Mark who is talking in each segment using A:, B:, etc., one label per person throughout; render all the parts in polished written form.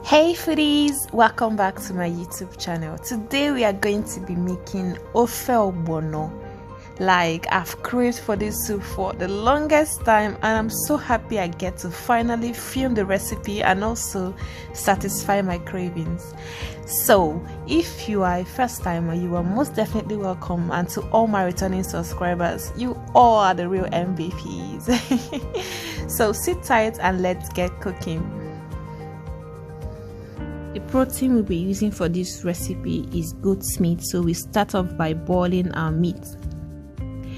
A: Hey foodies, welcome back to my YouTube channel. Today we are going to be making ofe ogbono. Like, I've craved for this soup for the longest time and I'm so happy I get to finally film the recipe and also satisfy my cravings. So if you are a first timer, you are most definitely welcome, and to all my returning subscribers, you all are the real MVPs. So sit tight and let's get cooking. The protein we'll be using for this recipe is goat's meat, so we start off by boiling our meat.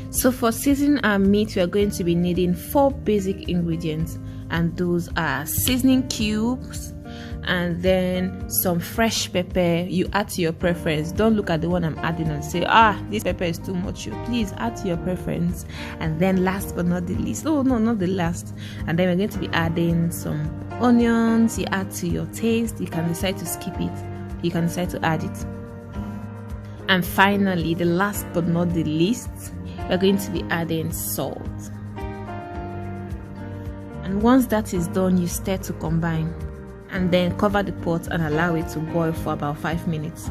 A: So for seasoning our meat, we are going to be needing 4 basic ingredients, and those are seasoning cubes and then some fresh pepper. You add to your preference. Don't look at the one I'm adding and say, this pepper is too much. Please add to your preference. And then last but not the least, not the last, and then we're going to be adding some onions. You add to your taste. You can decide to skip it, you can decide to add it. And finally, the last but not the least, we're going to be adding salt. And once that is done, you stir to combine, and then cover the pot and allow it to boil for about 5 minutes.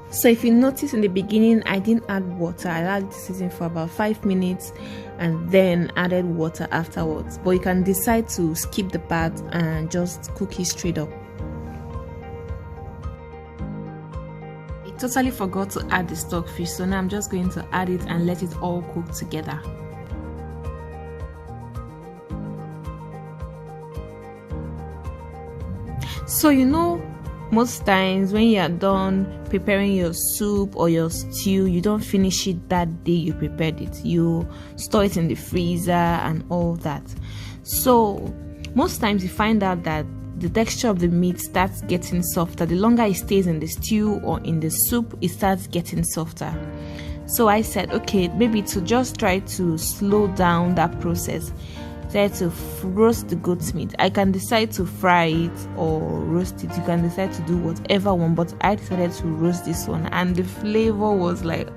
A: So if you notice in the beginning, I didn't add water. I allowed it to season for about 5 minutes and then added water afterwards. But you can decide to skip the part and just cook it straight up. I totally forgot to add the stockfish, so now I'm just going to add it and let it all cook together. So most times when you are done preparing your soup or your stew, you don't finish it that day you prepared it. You store it in the freezer and all that. So most times you find out that the texture of the meat starts getting softer. The longer it stays in the stew or in the soup, it starts getting softer. So I said, okay, maybe to just try to slow down that process, to roast the goat's meat. I can decide to fry it or roast it. You can decide to do whatever one, but I decided to roast this one, and the flavor was like,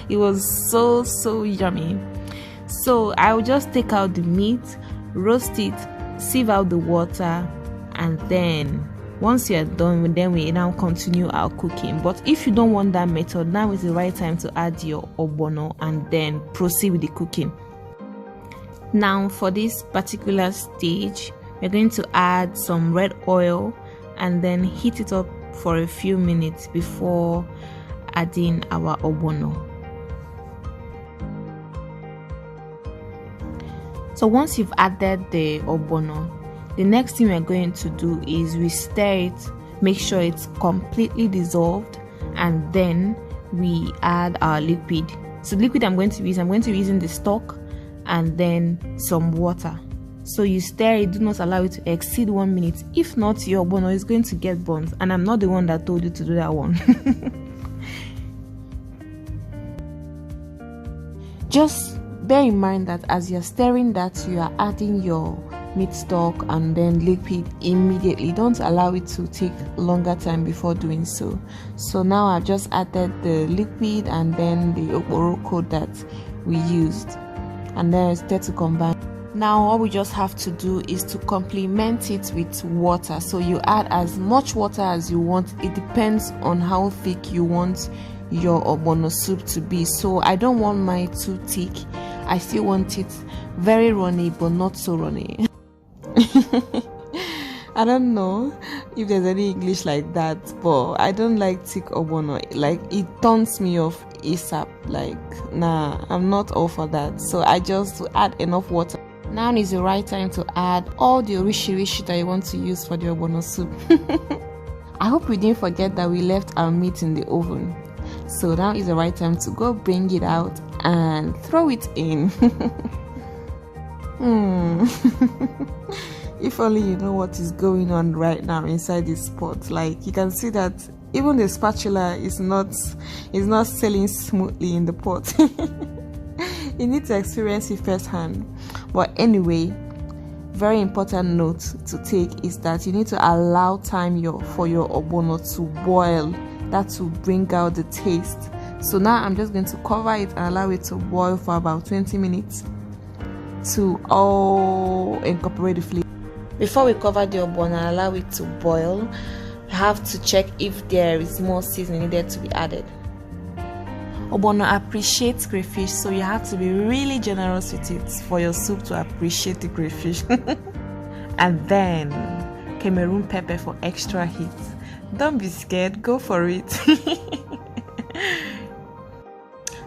A: it was so yummy. So I will just take out the meat, roast it, sieve out the water, and then once you're done, then we now continue our cooking. But if you don't want that method, now is the right time to add your ogbono and then proceed with the cooking. Now for this particular stage, we're going to add some red oil and then heat it up for a few minutes before adding our ogbono. So once you've added the ogbono, the next thing we're going to do is we stir it, make sure it's completely dissolved, and then we add our liquid. So the liquid I'm going to be using the stock and then some water. So you stir it, do not allow it to exceed 1 minute. If not, your ogbono is going to get burnt, and I'm not the one that told you to do that one. Just bear in mind that as you're stirring that, you are adding your meat stock and then liquid immediately. Don't allow it to take longer time before doing so. So now I've just added the liquid and then the okporoko that we used, and then stir to combine. Now all we just have to do is to complement it with water. So you add as much water as you want. It depends on how thick you want your ogbono soup to be. So I don't want mine too thick. I still want it very runny, but not so runny. I don't know if there's any English like that, but I don't like thick ogbono. Like, it turns me off ASAP. Like, nah, I'm not all for that. So I just add enough water. Now is the right time to add all the rishi that you want to use for the ogbono soup. I hope we didn't forget that we left our meat in the oven. So now is the right time to go bring it out and throw it in. If only you know what is going on right now inside this pot. Like, you can see that even the spatula is not sailing smoothly in the pot. You need to experience it firsthand. But anyway, very important note to take is that you need to allow time for your ogbono to boil. That will bring out the taste. So now I'm just going to cover it and allow it to boil for about 20 minutes. to all incorporate the flavor. Before we cover the ogbono and allow it to boil, you have to check if there is more seasoning needed to be added. Ogbono appreciates crayfish, so you have to be really generous with it for your soup to appreciate the crayfish. And then Cameroon pepper for extra heat. Don't be scared, go for it.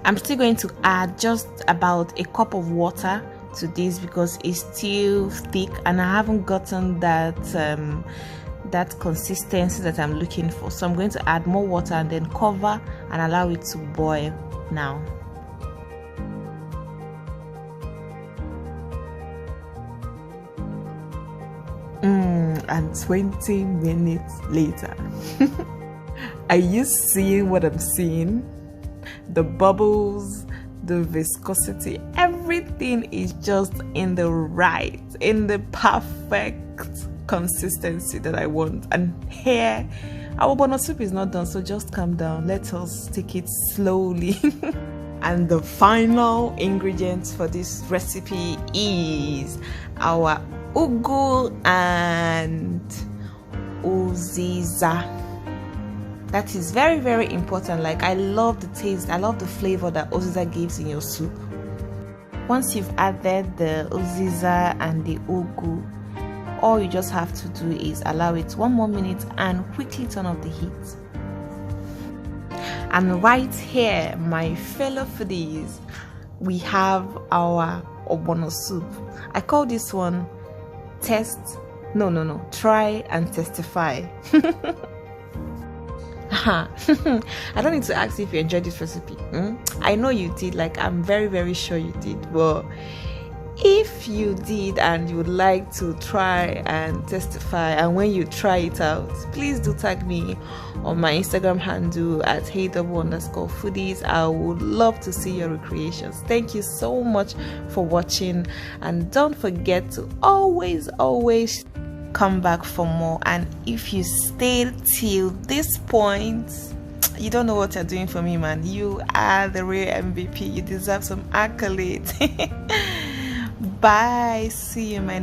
A: I'm still going to add just about a cup of water to this because it's still thick and I haven't gotten that that consistency that I'm looking for. So I'm going to add more water and then cover and allow it to boil now. And 20 minutes later, are you seeing what I'm seeing? The bubbles, the viscosity, everything is just in the perfect consistency that I want. And here, our ogbono soup is not done, so just calm down. Let us take it slowly. And the final ingredients for this recipe is our ugu and Uziza. That is very, very important. Like, I love the taste, I love the flavor that Uziza gives in your soup. Once you've added the Uziza and the ugu, all you just have to do is allow it 1 more minute and quickly turn off the heat. And right here, my fellow foodies, we have our ogbono soup. I call this one try and testify. I don't need to ask if you enjoyed this recipe. I know you did, like I'm very, very sure you did. But if you did and you would like to try and testify, and when you try it out, please do tag me on my Instagram handle at @hey_foodies. I would love to see your recreations. Thank you so much for watching, and don't forget to always come back for more. And if you stayed till this point, you don't know what you're doing for me, man. You are the real MVP. You deserve some accolades. Bye. See you in my next